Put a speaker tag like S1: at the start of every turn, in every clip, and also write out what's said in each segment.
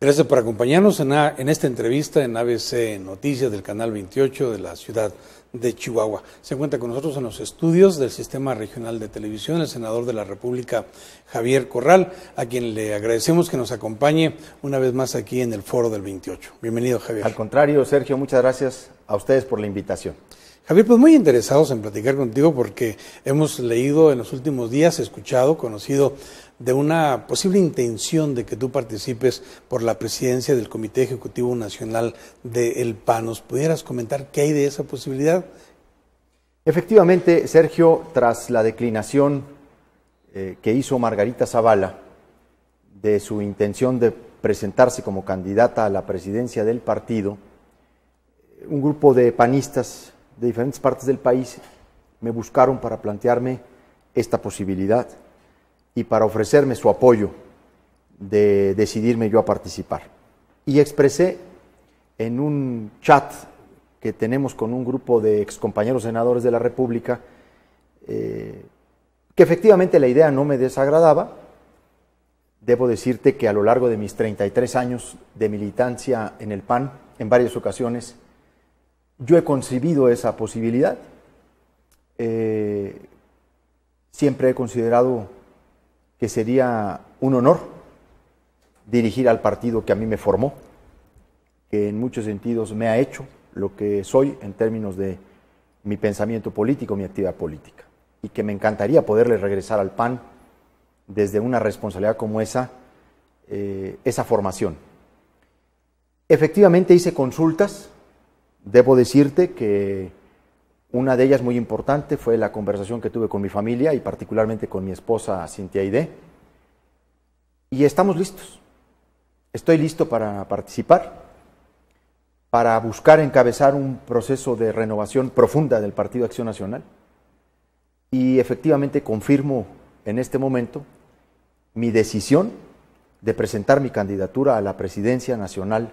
S1: Gracias por acompañarnos en esta entrevista en ABC Noticias del Canal 28 de la ciudad de Chihuahua. Se encuentra con nosotros en los estudios del Sistema Regional de Televisión el senador de la República, Javier Corral, a quien le agradecemos que nos acompañe una vez más aquí en el Foro del 28. Bienvenido, Javier.
S2: Al contrario, Sergio, muchas gracias a ustedes por la invitación.
S1: Javier, pues muy interesados en platicar contigo porque hemos leído en los últimos días, escuchado, conocido de una posible intención de que tú participes por la presidencia del Comité Ejecutivo Nacional del PAN. ¿Nos pudieras comentar qué hay de esa posibilidad?
S2: Efectivamente, Sergio, tras la declinación que hizo Margarita Zavala de su intención de presentarse como candidata a la presidencia del partido, un grupo de panistas de diferentes partes del país me buscaron para plantearme esta posibilidad y para ofrecerme su apoyo de decidirme yo a participar. Y expresé en un chat que tenemos con un grupo de excompañeros senadores de la República que efectivamente la idea no me desagradaba. Debo decirte que a lo largo de mis 33 años de militancia en el PAN, en varias ocasiones, yo he concebido esa posibilidad. Siempre he considerado que sería un honor dirigir al partido que a mí me formó, que en muchos sentidos me ha hecho lo que soy en términos de mi pensamiento político, mi actividad política, y que me encantaría poderle regresar al PAN desde una responsabilidad como esa formación. Efectivamente hice consultas. Debo decirte que una de ellas muy importante fue la conversación que tuve con mi familia y particularmente con mi esposa Cintia Aide. Y estamos listos. Estoy listo para participar, para buscar encabezar un proceso de renovación profunda del Partido Acción Nacional. Y efectivamente confirmo en este momento mi decisión de presentar mi candidatura a la presidencia nacional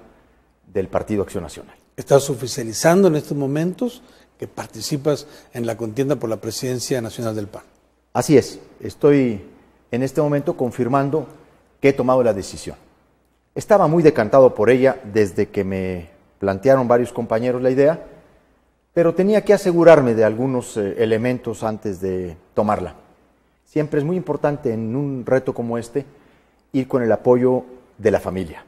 S2: del Partido Acción Nacional.
S1: ¿Estás oficializando en estos momentos que participas en la contienda por la presidencia nacional del PAN?
S2: Así es, estoy en este momento confirmando que he tomado la decisión. Estaba muy decantado por ella desde que me plantearon varios compañeros la idea, pero tenía que asegurarme de algunos elementos antes de tomarla. Siempre es muy importante en un reto como este ir con el apoyo de la familia.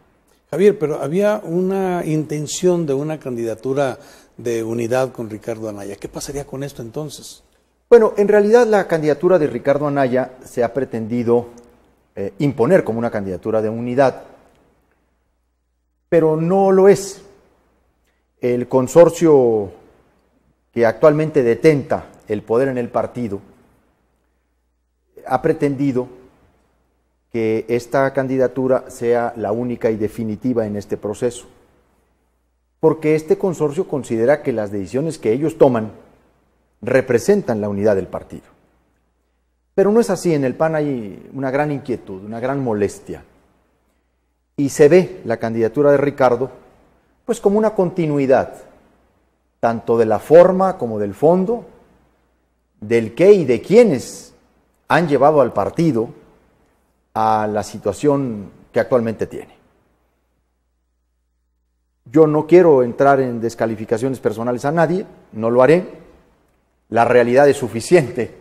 S1: Javier, pero había una intención de una candidatura de unidad con Ricardo Anaya. ¿Qué pasaría con esto entonces?
S2: Bueno, en realidad la candidatura de Ricardo Anaya se ha pretendido imponer como una candidatura de unidad, pero no lo es. El consorcio que actualmente detenta el poder en el partido ha pretendido que esta candidatura sea la única y definitiva en este proceso, porque este consorcio considera que las decisiones que ellos toman representan la unidad del partido. Pero no es así. En el PAN hay una gran inquietud, una gran molestia, y se ve la candidatura de Ricardo pues como una continuidad, tanto de la forma como del fondo, del qué y de quiénes han llevado al partido a la situación que actualmente tiene. Yo no quiero entrar en descalificaciones personales a nadie, no lo haré. La realidad es suficiente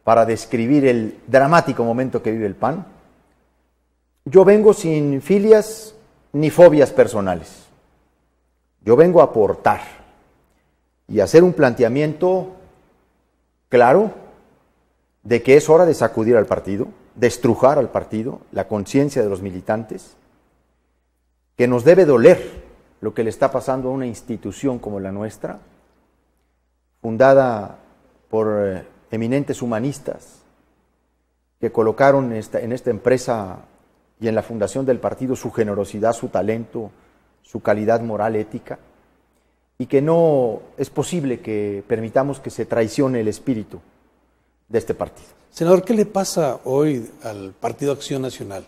S2: para describir el dramático momento que vive el PAN. Yo vengo sin filias ni fobias personales. Yo vengo a aportar y a hacer un planteamiento claro de que es hora de sacudir al partido, de estrujar al partido, la conciencia de los militantes, que nos debe doler lo que le está pasando a una institución como la nuestra, fundada por eminentes humanistas que colocaron en esta empresa y en la fundación del partido su generosidad, su talento, su calidad moral, ética, y que no es posible que permitamos que se traicione el espíritu de este partido.
S1: Senador, ¿qué le pasa hoy al Partido Acción Nacional?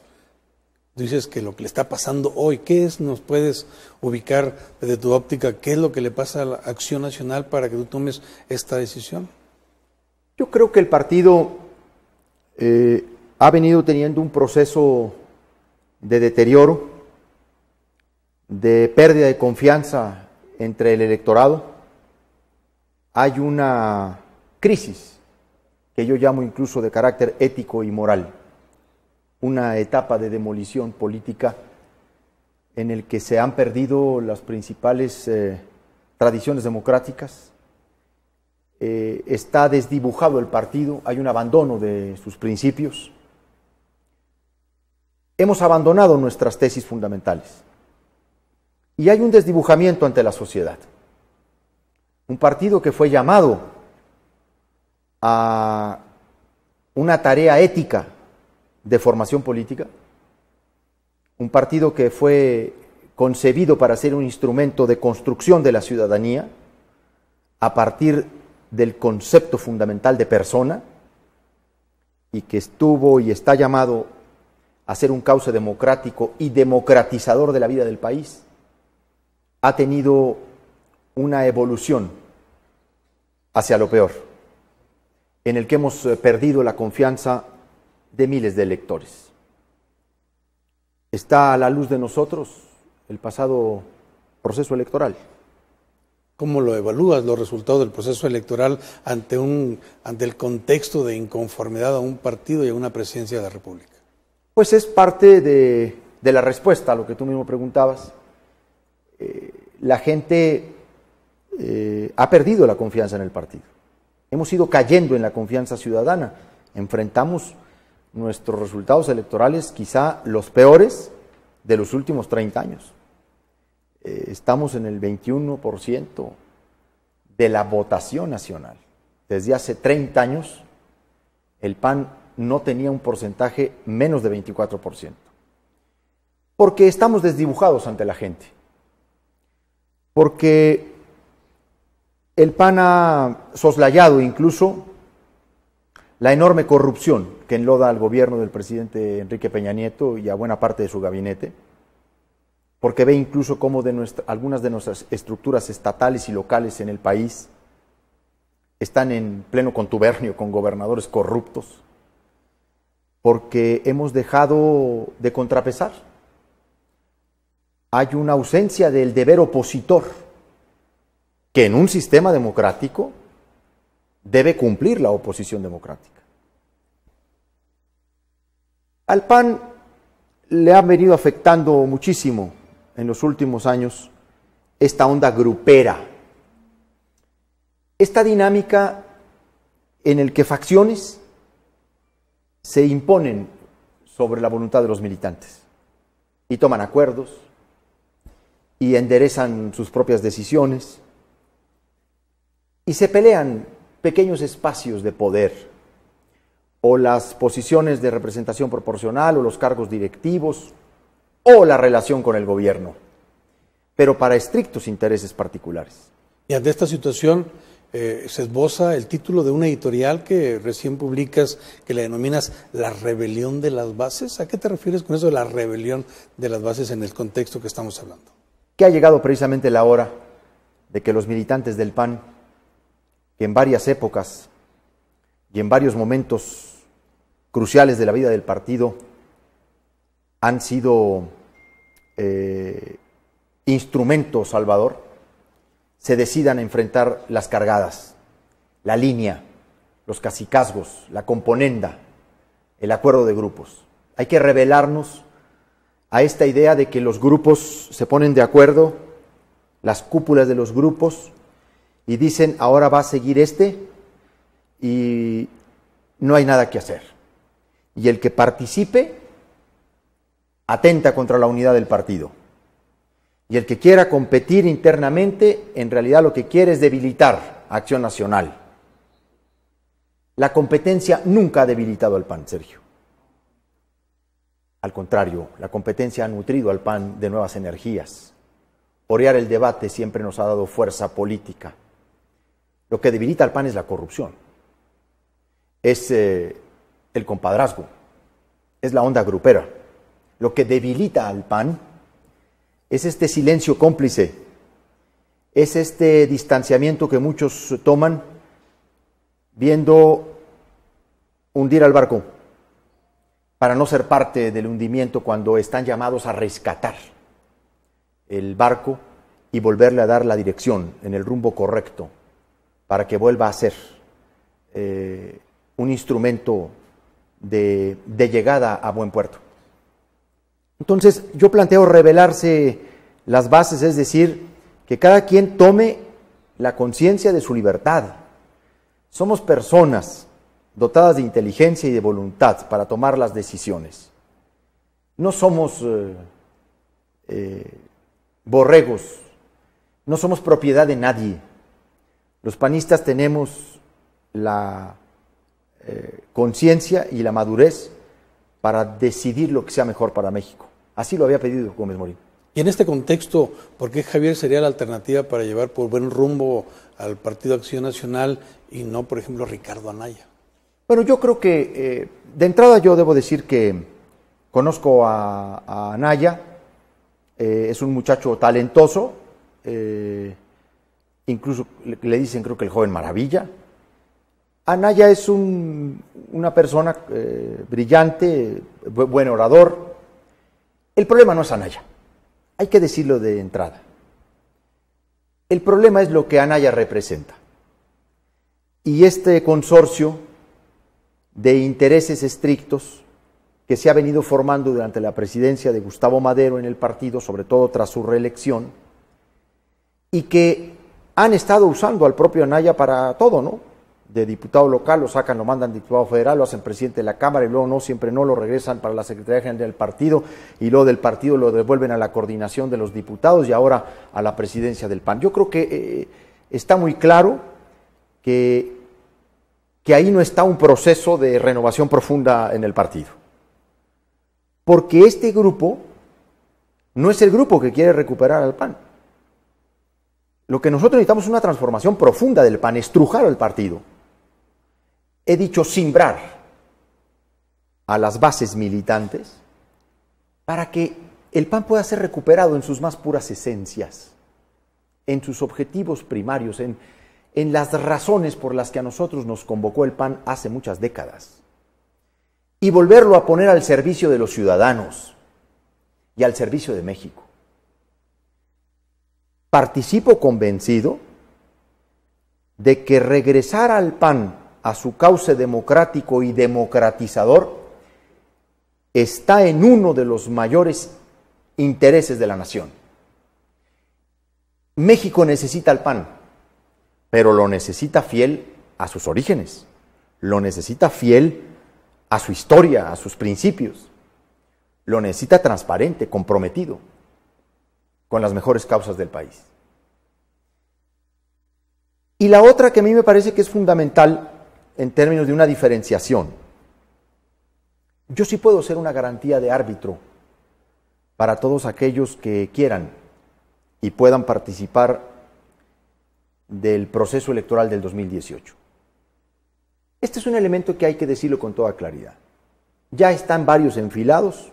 S1: Dices que lo que le está pasando hoy, ¿qué es? ¿Nos puedes ubicar desde tu óptica qué es lo que le pasa a la Acción Nacional para que tú tomes esta decisión?
S2: Yo creo que el partido ha venido teniendo un proceso de deterioro de pérdida de confianza entre el electorado. Hay una crisis que yo llamo incluso de carácter ético y moral, una etapa de demolición política en el que se han perdido las principales tradiciones democráticas, está desdibujado el partido, hay un abandono de sus principios. Hemos abandonado nuestras tesis fundamentales y hay un desdibujamiento ante la sociedad. Un partido que fue llamado a una tarea ética de formación política, un partido que fue concebido para ser un instrumento de construcción de la ciudadanía a partir del concepto fundamental de persona, y que estuvo y está llamado a ser un cauce democrático y democratizador de la vida del país, ha tenido una evolución hacia lo peor, en el que hemos perdido la confianza de miles de electores. Está a la luz de nosotros el pasado proceso electoral.
S1: ¿Cómo lo evalúas, los resultados del proceso electoral ante el contexto de inconformidad a un partido y a una presidencia de la República?
S2: Pues es parte de la respuesta a lo que tú mismo preguntabas. La gente ha perdido la confianza en el partido. Hemos ido cayendo en la confianza ciudadana. Enfrentamos nuestros resultados electorales quizá los peores de los últimos 30 años. Estamos en el 21% de la votación nacional. Desde hace 30 años, el PAN no tenía un porcentaje menos de 24%. Porque estamos desdibujados ante la gente. Porque el PAN ha soslayado incluso la enorme corrupción que enloda al gobierno del presidente Enrique Peña Nieto y a buena parte de su gabinete, porque ve incluso cómo algunas de nuestras estructuras estatales y locales en el país están en pleno contubernio con gobernadores corruptos, porque hemos dejado de contrapesar. Hay una ausencia del deber opositor, que en un sistema democrático debe cumplir la oposición democrática. Al PAN le ha venido afectando muchísimo en los últimos años esta onda grupera, esta dinámica en el que facciones se imponen sobre la voluntad de los militantes y toman acuerdos y enderezan sus propias decisiones y se pelean pequeños espacios de poder o las posiciones de representación proporcional o los cargos directivos o la relación con el gobierno, pero para estrictos intereses particulares.
S1: Y ante esta situación se esboza el título de una editorial que recién publicas, que le denominas La rebelión de las bases. ¿A qué te refieres con eso de la rebelión de las bases en el contexto que estamos hablando?
S2: Que ha llegado precisamente la hora de que los militantes del PAN, que en varias épocas y en varios momentos cruciales de la vida del partido han sido instrumento salvador, se decidan a enfrentar las cargadas, la línea, los cacicazgos, la componenda, el acuerdo de grupos. Hay que rebelarnos a esta idea de que los grupos se ponen de acuerdo, las cúpulas de los grupos, y dicen, ahora va a seguir y no hay nada que hacer. Y el que participe atenta contra la unidad del partido. Y el que quiera competir internamente, en realidad lo que quiere es debilitar a Acción Nacional. La competencia nunca ha debilitado al PAN, Sergio. Al contrario, la competencia ha nutrido al PAN de nuevas energías. Orear el debate siempre nos ha dado fuerza política. Lo que debilita al PAN es la corrupción, es el compadrazgo, es la onda grupera. Lo que debilita al PAN es este silencio cómplice, es este distanciamiento que muchos toman viendo hundir al barco para no ser parte del hundimiento cuando están llamados a rescatar el barco y volverle a dar la dirección en el rumbo correcto para que vuelva a ser un instrumento de llegada a buen puerto. Entonces, yo planteo revelarse las bases, es decir, que cada quien tome la conciencia de su libertad. Somos personas dotadas de inteligencia y de voluntad para tomar las decisiones. No somos borregos, no somos propiedad de nadie. Los panistas tenemos la conciencia y la madurez para decidir lo que sea mejor para México. Así lo había pedido Gómez Morín.
S1: Y en este contexto, ¿por qué Javier sería la alternativa para llevar por buen rumbo al Partido Acción Nacional y no, por ejemplo, Ricardo Anaya?
S2: Bueno, yo creo que de entrada yo debo decir que conozco a Anaya, es un muchacho talentoso, incluso le dicen creo que el joven maravilla. Anaya es una persona brillante, buen orador. El problema no es Anaya, hay que decirlo de entrada. El problema es lo que Anaya representa. Y este consorcio de intereses estrictos que se ha venido formando durante la presidencia de Gustavo Madero en el partido, sobre todo tras su reelección, y que han estado usando al propio Anaya para todo, ¿no? De diputado local lo sacan, lo mandan diputado federal, lo hacen presidente de la Cámara y luego no, siempre no, lo regresan para la Secretaría General del partido y luego del partido lo devuelven a la coordinación de los diputados y ahora a la presidencia del PAN. Yo creo que está muy claro que ahí no está un proceso de renovación profunda en el partido. Porque este grupo no es el grupo que quiere recuperar al PAN. Lo que nosotros necesitamos es una transformación profunda del PAN, estrujar al partido. He dicho simbrar a las bases militantes para que el PAN pueda ser recuperado en sus más puras esencias, en sus objetivos primarios, en las razones por las que a nosotros nos convocó el PAN hace muchas décadas, y volverlo a poner al servicio de los ciudadanos y al servicio de México. Participo convencido de que regresar al PAN a su cauce democrático y democratizador está en uno de los mayores intereses de la nación. México necesita al PAN, pero lo necesita fiel a sus orígenes, lo necesita fiel a su historia, a sus principios, lo necesita transparente, comprometido con las mejores causas del país. Y la otra que a mí me parece que es fundamental en términos de una diferenciación. Yo sí puedo ser una garantía de árbitro para todos aquellos que quieran y puedan participar del proceso electoral del 2018. Este es un elemento que hay que decirlo con toda claridad. Ya están varios enfilados,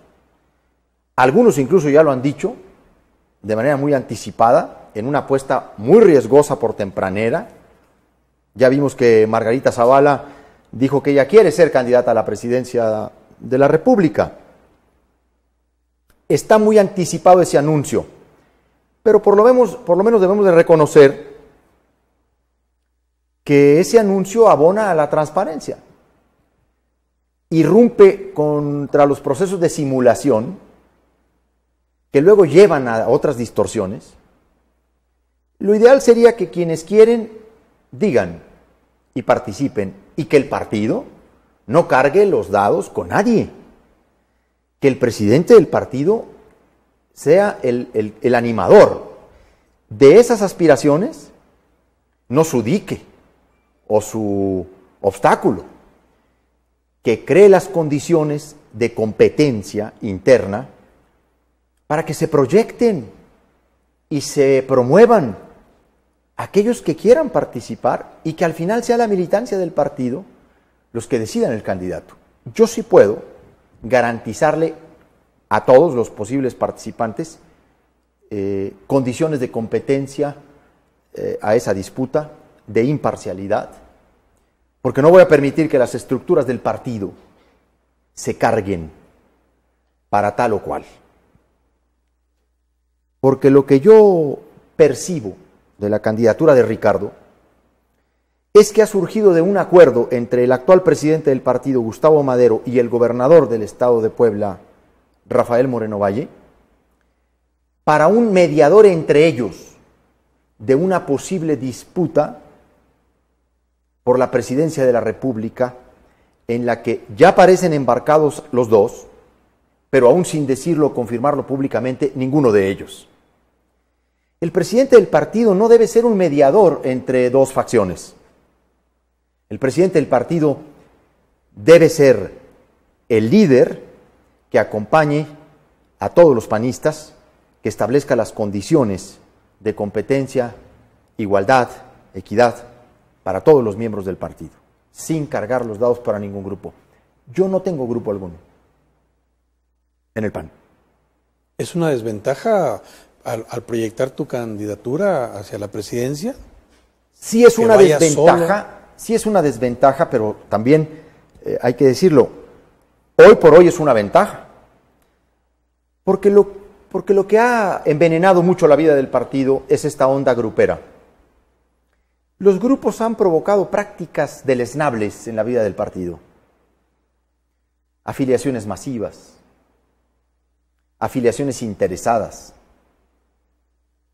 S2: algunos incluso ya lo han dicho, de manera muy anticipada, en una apuesta muy riesgosa por tempranera. Ya vimos que Margarita Zavala dijo que ella quiere ser candidata a la presidencia de la República. Está muy anticipado ese anuncio, pero por lo menos debemos de reconocer que ese anuncio abona a la transparencia, irrumpe contra los procesos de simulación que luego llevan a otras distorsiones. Lo ideal sería que quienes quieren digan y participen y que el partido no cargue los dados con nadie, que el presidente del partido sea el animador de esas aspiraciones, no su dique o su obstáculo, que cree las condiciones de competencia interna para que se proyecten y se promuevan aquellos que quieran participar y que al final sea la militancia del partido los que decidan el candidato. Yo sí puedo garantizarle a todos los posibles participantes condiciones de competencia a esa disputa, de imparcialidad, porque no voy a permitir que las estructuras del partido se carguen para tal o cual. porque lo que yo percibo de la candidatura de Ricardo es que ha surgido de un acuerdo entre el actual presidente del partido, Gustavo Madero, y el gobernador del estado de Puebla, Rafael Moreno Valle, para un mediador entre ellos de una posible disputa por la presidencia de la República, en la que ya parecen embarcados los dos, pero aún sin decirlo o confirmarlo públicamente, ninguno de ellos. El presidente del partido no debe ser un mediador entre dos facciones. El presidente del partido debe ser el líder que acompañe a todos los panistas, que establezca las condiciones de competencia, igualdad, equidad para todos los miembros del partido, sin cargar los dados para ningún grupo. Yo no tengo grupo alguno en el PAN.
S1: ¿Es una desventaja al proyectar tu candidatura hacia la presidencia?
S2: Sí es una desventaja, sí es una desventaja, pero también hay que decirlo, hoy por hoy es una ventaja, porque lo que ha envenenado mucho la vida del partido es esta onda grupera. Los grupos han provocado prácticas deleznables en la vida del partido. Afiliaciones masivas, afiliaciones interesadas,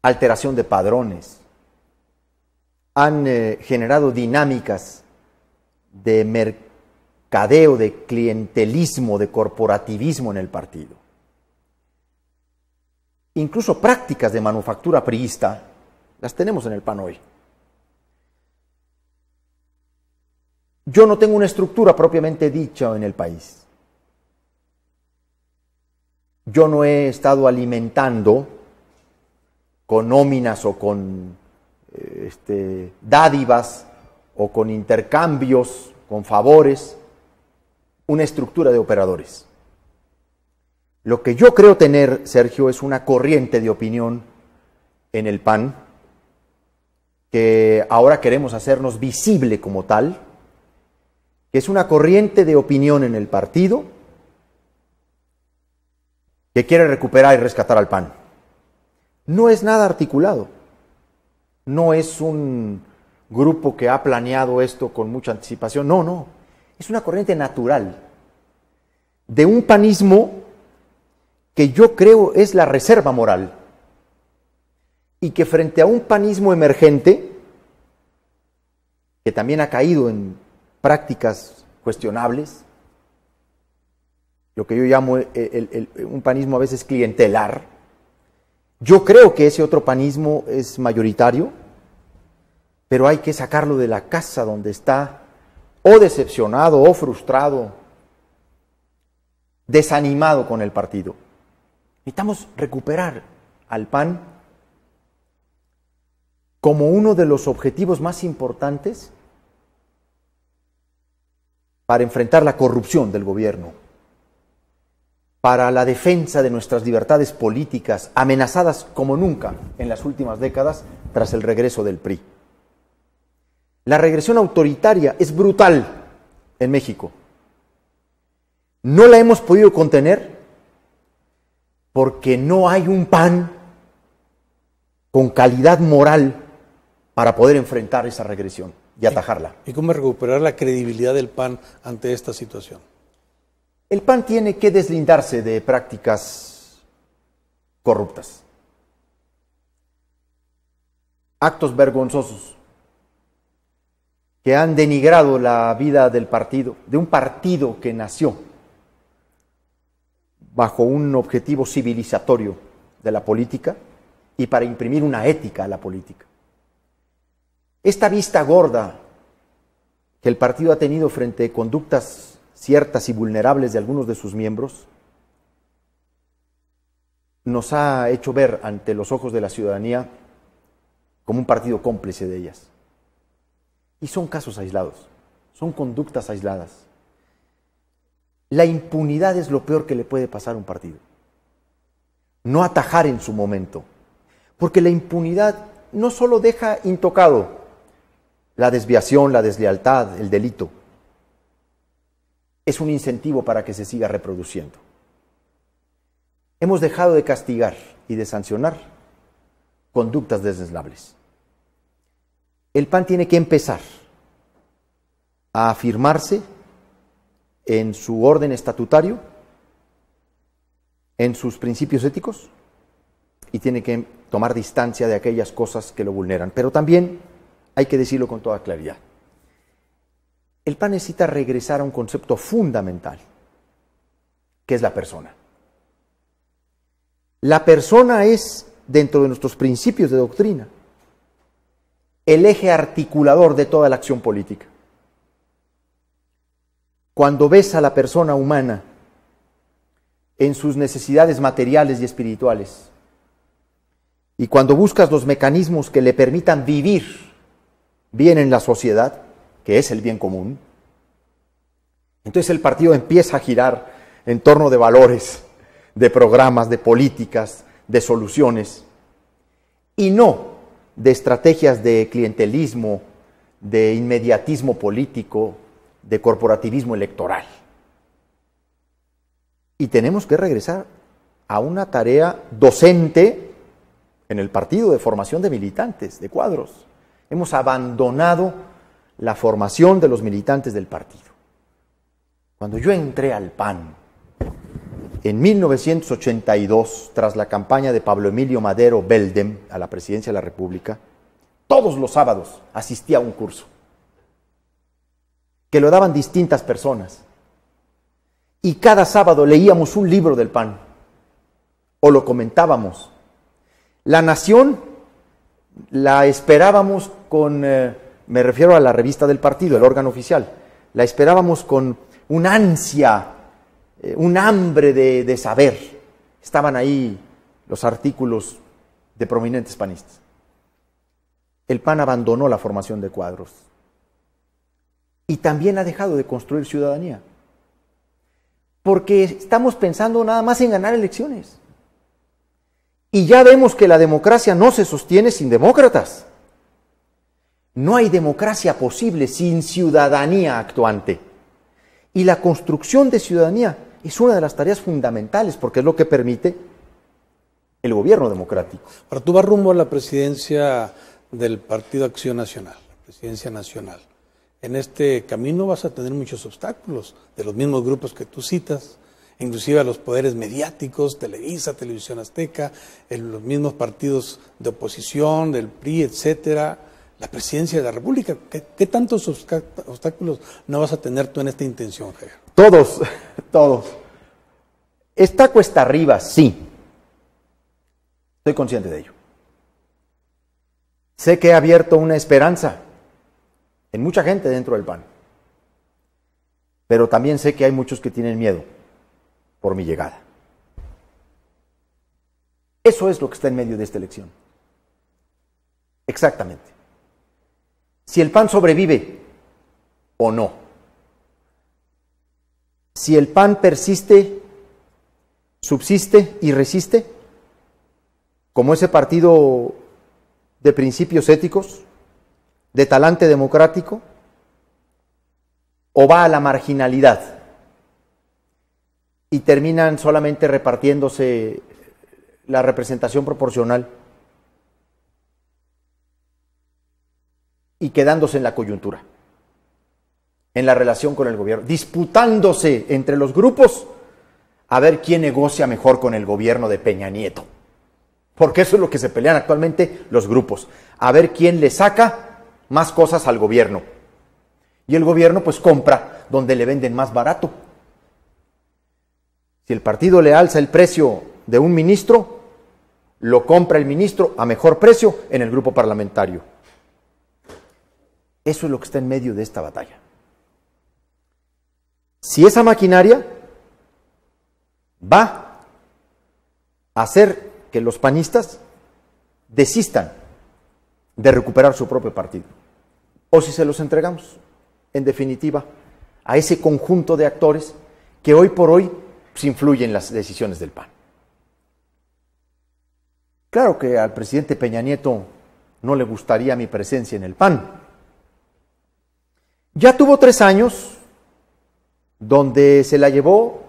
S2: alteración de padrones, han generado dinámicas de mercadeo, de clientelismo, de corporativismo en el partido. Incluso prácticas de manufactura priista las tenemos en el PAN hoy. Yo no tengo una estructura propiamente dicha en el país. Yo no he estado alimentando con nóminas o con dádivas o con intercambios, con favores, una estructura de operadores. Lo que yo creo tener, Sergio, es una corriente de opinión en el PAN, que ahora queremos hacernos visible como tal, que es una corriente de opinión en el partido que quiere recuperar y rescatar al PAN. No es nada articulado, no es un grupo que ha planeado esto con mucha anticipación, no, es una corriente natural de un panismo que yo creo es la reserva moral y que frente a un panismo emergente, que también ha caído en prácticas cuestionables, lo que yo llamo un panismo a veces clientelar, yo creo que ese otro panismo es mayoritario, pero hay que sacarlo de la casa donde está, o decepcionado, o frustrado, desanimado con el partido. Necesitamos recuperar al PAN como uno de los objetivos más importantes para enfrentar la corrupción del gobierno, para la defensa de nuestras libertades políticas, amenazadas como nunca en las últimas décadas tras el regreso del PRI. La regresión autoritaria es brutal en México. No la hemos podido contener porque no hay un PAN con calidad moral para poder enfrentar esa regresión y atajarla.
S1: ¿Y cómo recuperar la credibilidad del PAN ante esta situación?
S2: El PAN tiene que deslindarse de prácticas corruptas, actos vergonzosos que han denigrado la vida del partido, de un partido que nació bajo un objetivo civilizatorio de la política y para imprimir una ética a la política. Esta vista gorda que el partido ha tenido frente a conductas ciertas y vulnerables de algunos de sus miembros nos ha hecho ver ante los ojos de la ciudadanía como un partido cómplice de ellas. Y son casos aislados, son conductas aisladas. La impunidad es lo peor que le puede pasar a un partido. No atajar en su momento, porque la impunidad no solo deja intocado la desviación, la deslealtad, el delito, es un incentivo para que se siga reproduciendo. Hemos dejado de castigar y de sancionar conductas desleales. El PAN tiene que empezar a afirmarse en su orden estatutario, en sus principios éticos, y tiene que tomar distancia de aquellas cosas que lo vulneran. Pero también hay que decirlo con toda claridad. El PAN necesita regresar a un concepto fundamental, que es la persona. La persona es, dentro de nuestros principios de doctrina, el eje articulador de toda la acción política. Cuando ves a la persona humana en sus necesidades materiales y espirituales, y cuando buscas los mecanismos que le permitan vivir bien en la sociedad, que es el bien común, entonces el partido empieza a girar en torno de valores, de programas, de políticas, de soluciones, y no de estrategias de clientelismo, de inmediatismo político, de corporativismo electoral. Y tenemos que regresar a una tarea docente en el partido de formación de militantes, de cuadros. Hemos abandonado la formación de los militantes del partido. Cuando yo entré al PAN en 1982, tras la campaña de Pablo Emilio Madero Beldem a la presidencia de la República, todos los sábados asistía a un curso que lo daban distintas personas. Y cada sábado leíamos un libro del PAN o lo comentábamos. La Nación la esperábamos con, me refiero a la revista del partido, el órgano oficial, la esperábamos con una ansia, un hambre de saber. Estaban ahí los artículos de prominentes panistas. El PAN abandonó la formación de cuadros y también ha dejado de construir ciudadanía, porque estamos pensando nada más en ganar elecciones. Y ya vemos que la democracia no se sostiene sin demócratas. No hay democracia posible sin ciudadanía actuante. Y la construcción de ciudadanía es una de las tareas fundamentales, porque es lo que permite el gobierno democrático.
S1: Ahora, tú vas rumbo a la presidencia del Partido Acción Nacional, la presidencia nacional. En este camino vas a tener muchos obstáculos de los mismos grupos que tú citas, inclusive a los poderes mediáticos, Televisa, Televisión Azteca, los mismos partidos de oposición, del PRI, etcétera, la presidencia de la República. ¿Qué tantos obstáculos no vas a tener tú en esta intención, Javier?
S2: Todos. Está cuesta arriba, sí. Estoy consciente de ello. Sé que he abierto una esperanza en mucha gente dentro del PAN, pero también sé que hay muchos que tienen miedo por mi llegada. Eso es lo que está en medio de esta elección. Exactamente. Si el PAN sobrevive o no. Si el PAN persiste, subsiste y resiste, como ese partido de principios éticos, de talante democrático, o va a la marginalidad y terminan solamente repartiéndose la representación proporcional y quedándose en la coyuntura, en la relación con el gobierno, disputándose entre los grupos a ver quién negocia mejor con el gobierno de Peña Nieto. Porque eso es lo que se pelean actualmente los grupos, a ver quién le saca más cosas al gobierno. Y el gobierno pues compra donde le venden más barato. Si el partido le alza el precio de un ministro, lo compra el ministro a mejor precio en el grupo parlamentario. Eso es lo que está en medio de esta batalla. Si esa maquinaria va a hacer que los panistas desistan de recuperar su propio partido, o si se los entregamos, en definitiva, a ese conjunto de actores que hoy por hoy pues, influyen en las decisiones del PAN. Claro que al presidente Peña Nieto no le gustaría mi presencia en el PAN. Ya tuvo 3 años donde se la llevó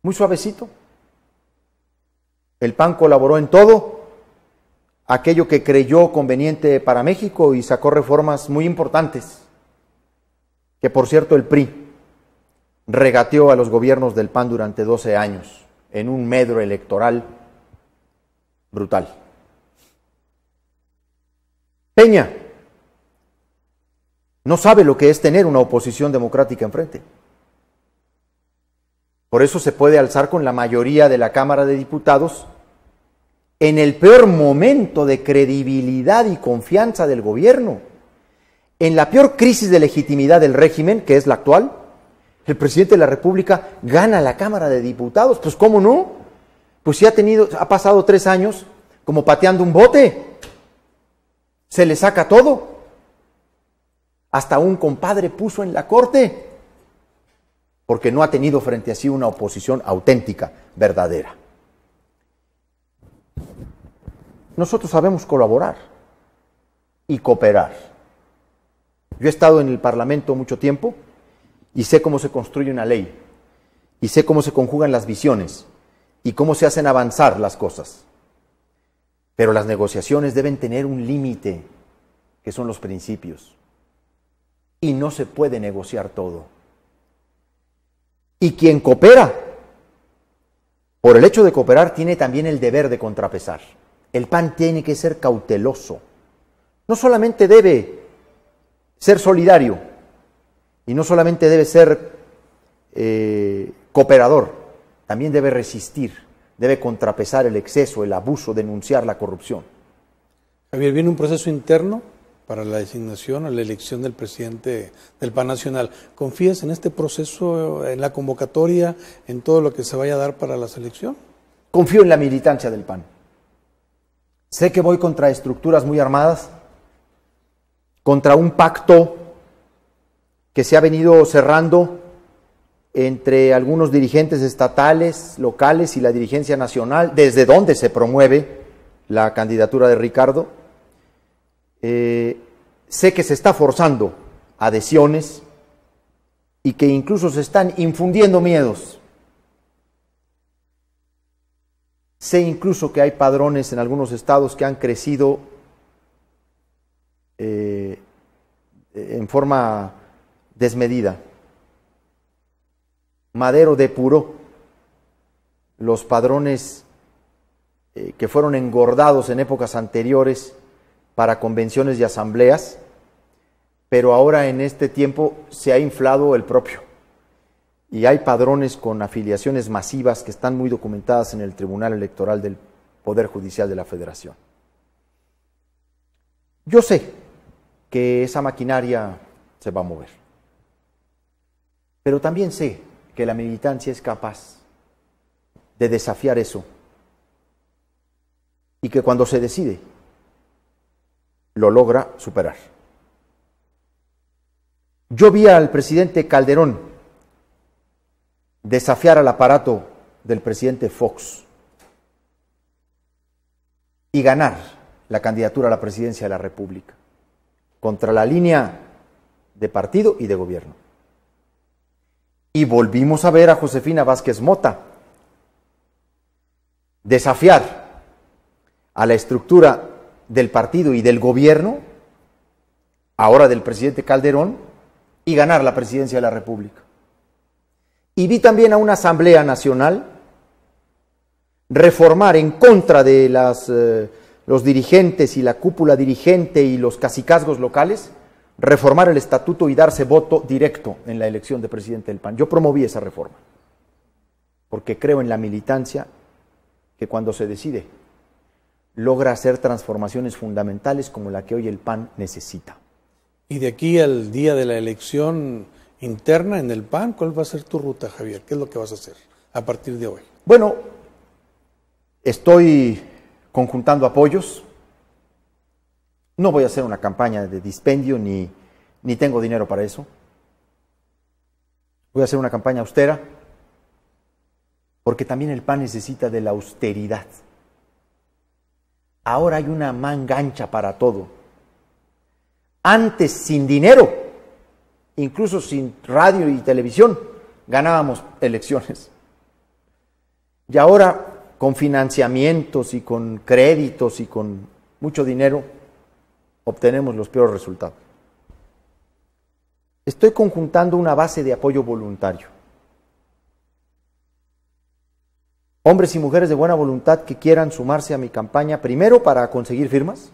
S2: muy suavecito. El PAN colaboró en todo aquello que creyó conveniente para México y sacó reformas muy importantes, que por cierto el PRI regateó a los gobiernos del PAN durante 12 años en un medro electoral brutal. Peña no sabe lo que es tener una oposición democrática enfrente. Por eso se puede alzar con la mayoría de la Cámara de Diputados en el peor momento de credibilidad y confianza del gobierno, en la peor crisis de legitimidad del régimen, que es la actual. El presidente de la República gana la Cámara de Diputados. Pues ¿cómo no? Pues sí ha pasado 3 años como pateando un bote. Se le saca todo. Hasta un compadre puso en la corte, porque no ha tenido frente a sí una oposición auténtica, verdadera. Nosotros sabemos colaborar y cooperar. Yo he estado en el Parlamento mucho tiempo y sé cómo se construye una ley, y sé cómo se conjugan las visiones, y cómo se hacen avanzar las cosas. Pero las negociaciones deben tener un límite, que son los principios. Y no se puede negociar todo. Y quien coopera, por el hecho de cooperar, tiene también el deber de contrapesar. El PAN tiene que ser cauteloso. No solamente debe ser solidario, y no solamente debe ser cooperador, también debe resistir, debe contrapesar el exceso, el abuso, denunciar la corrupción.
S1: Javier, viene un proceso interno para la designación o la elección del presidente del PAN Nacional. ¿Confías en este proceso, en la convocatoria, en todo lo que se vaya a dar para la selección?
S2: Confío en la militancia del PAN. Sé que voy contra estructuras muy armadas, contra un pacto que se ha venido cerrando entre algunos dirigentes estatales, locales y la dirigencia nacional, desde donde se promueve la candidatura de Ricardo. Sé que se está forzando adhesiones y que incluso se están infundiendo miedos. Sé incluso que hay padrones en algunos estados que han crecido en forma desmedida. Madero depuró los padrones que fueron engordados en épocas anteriores para convenciones y asambleas, pero ahora en este tiempo se ha inflado el propio. Y hay padrones con afiliaciones masivas que están muy documentadas en el Tribunal Electoral del Poder Judicial de la Federación. Yo sé que esa maquinaria se va a mover, pero también sé que la militancia es capaz de desafiar eso y que cuando se decide lo logra superar. Yo vi al presidente Calderón desafiar al aparato del presidente Fox y ganar la candidatura a la presidencia de la República contra la línea de partido y de gobierno. Y volvimos a ver a Josefina Vázquez Mota desafiar a la estructura del partido y del gobierno, ahora del presidente Calderón, y ganar la presidencia de la República. Y vi también a una Asamblea Nacional reformar en contra de los dirigentes y la cúpula dirigente y los cacicazgos locales, reformar el estatuto y darse voto directo en la elección de presidente del PAN. Yo promoví esa reforma, porque creo en la militancia que cuando se decide logra hacer transformaciones fundamentales como la que hoy el PAN necesita.
S1: Y de aquí al día de la elección interna en el PAN, ¿cuál va a ser tu ruta, Javier? ¿Qué es lo que vas a hacer a partir de hoy?
S2: Bueno, estoy conjuntando apoyos. No voy a hacer una campaña de dispendio ni tengo dinero para eso. Voy a hacer una campaña austera porque también el PAN necesita de la austeridad. Ahora hay una manga ancha para todo. Antes, sin dinero, incluso sin radio y televisión, ganábamos elecciones. Y ahora, con financiamientos y con créditos y con mucho dinero, obtenemos los peores resultados. Estoy conjuntando una base de apoyo voluntario. Hombres y mujeres de buena voluntad que quieran sumarse a mi campaña, primero para conseguir firmas.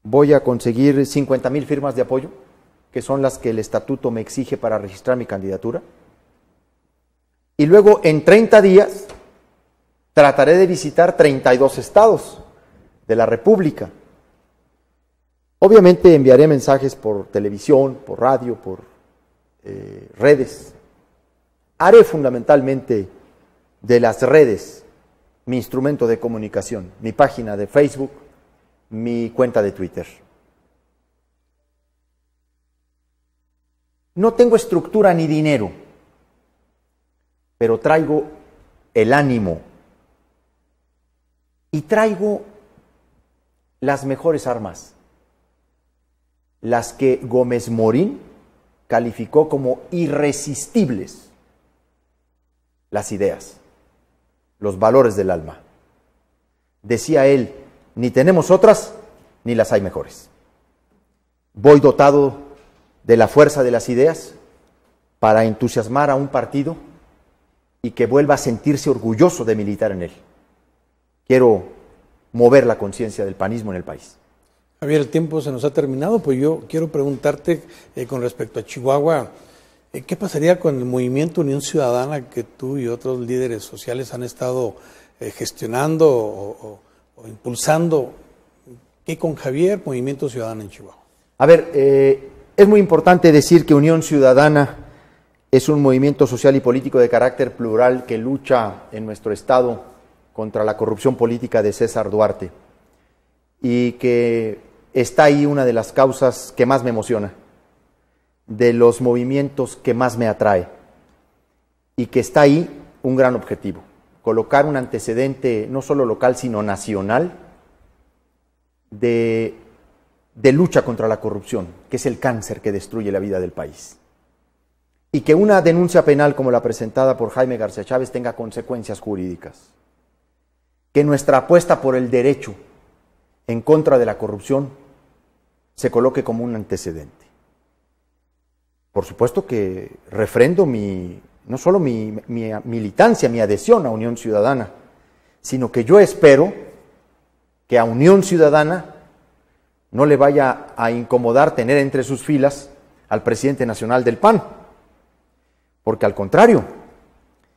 S2: Voy a conseguir 50,000 firmas de apoyo, que son las que el estatuto me exige para registrar mi candidatura. Y luego, en 30 días, trataré de visitar 32 estados de la República. Obviamente enviaré mensajes por televisión, por radio, por redes. Haré fundamentalmente de las redes mi instrumento de comunicación, mi página de Facebook, mi cuenta de Twitter. No tengo estructura ni dinero, pero traigo el ánimo y traigo las mejores armas, las que Gómez Morín calificó como irresistibles: las ideas, los valores del alma. Decía él, ni tenemos otras, ni las hay mejores. Voy dotado de la fuerza de las ideas para entusiasmar a un partido y que vuelva a sentirse orgulloso de militar en él. Quiero mover la conciencia del panismo en el país.
S1: Javier, el tiempo se nos ha terminado, pues yo quiero preguntarte con respecto a Chihuahua, ¿qué pasaría con el movimiento Unión Ciudadana que tú y otros líderes sociales han estado gestionando o impulsando? ¿Qué con Javier, Movimiento Ciudadano en Chihuahua?
S2: A ver, es muy importante decir que Unión Ciudadana es un movimiento social y político de carácter plural que lucha en nuestro estado contra la corrupción política de César Duarte, y que está ahí una de las causas que más me emociona, de los movimientos que más me atrae, y que está ahí un gran objetivo: colocar un antecedente no solo local sino nacional de lucha contra la corrupción, que es el cáncer que destruye la vida del país, y que una denuncia penal como la presentada por Jaime García Chávez tenga consecuencias jurídicas, que nuestra apuesta por el derecho en contra de la corrupción se coloque como un antecedente. Por supuesto que refrendo no solo mi militancia, mi adhesión a Unión Ciudadana, sino que yo espero que a Unión Ciudadana no le vaya a incomodar tener entre sus filas al presidente nacional del PAN, porque al contrario,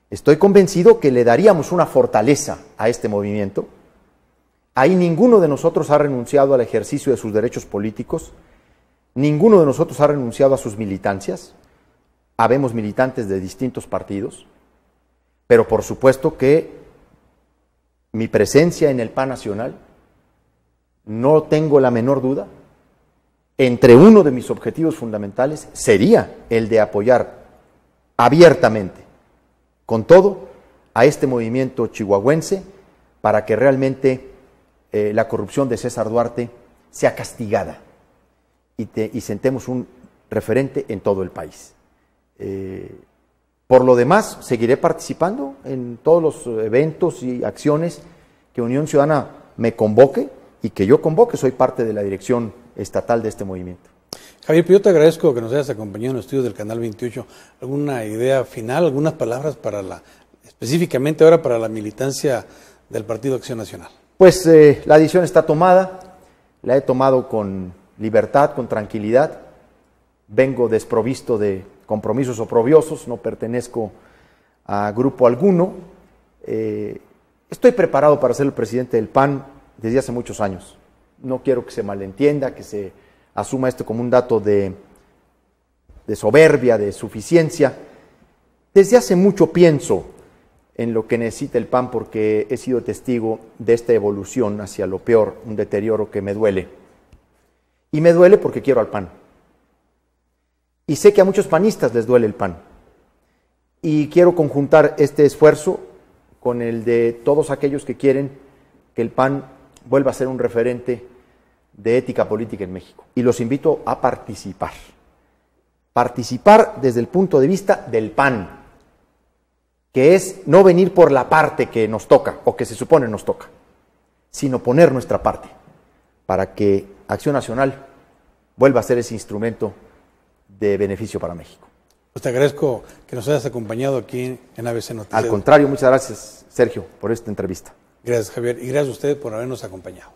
S2: estoy convencido que le daríamos una fortaleza a este movimiento. Ahí ninguno de nosotros ha renunciado al ejercicio de sus derechos políticos, ninguno de nosotros ha renunciado a sus militancias. Habemos militantes de distintos partidos, pero por supuesto que mi presencia en el PAN nacional, no tengo la menor duda, entre uno de mis objetivos fundamentales sería el de apoyar abiertamente, con todo, a este movimiento chihuahuense para que realmente la corrupción de César Duarte sea castigada y sentemos un referente en todo el país. Por lo demás, seguiré participando en todos los eventos y acciones que Unión Ciudadana me convoque y que yo convoque. Soy parte de la dirección estatal de este movimiento.
S1: Javier, yo te agradezco que nos hayas acompañado en los estudios del Canal 28. ¿Alguna idea final, algunas palabras específicamente ahora para la militancia del Partido Acción Nacional? Pues
S2: la decisión está tomada, la he tomado con libertad, con tranquilidad. Vengo desprovisto de compromisos oprobiosos, no pertenezco a grupo alguno. Estoy preparado para ser el presidente del PAN desde hace muchos años. No quiero que se malentienda, que se asuma esto como un dato de soberbia, de suficiencia. Desde hace mucho pienso en lo que necesita el PAN, porque he sido testigo de esta evolución hacia lo peor, un deterioro que me duele. Y me duele porque quiero al PAN. Y sé que a muchos panistas les duele el PAN. Y quiero conjuntar este esfuerzo con el de todos aquellos que quieren que el PAN vuelva a ser un referente de ética política en México. Y los invito a participar. Participar desde el punto de vista del PAN, que es no venir por la parte que nos toca o que se supone nos toca, sino poner nuestra parte para que Acción Nacional vuelva a ser ese instrumento de beneficio para México.
S1: Pues te agradezco que nos hayas acompañado aquí en ABC Noticias.
S2: Al contrario, muchas gracias, Sergio, por esta entrevista.
S1: Gracias, Javier, y gracias a usted por habernos acompañado.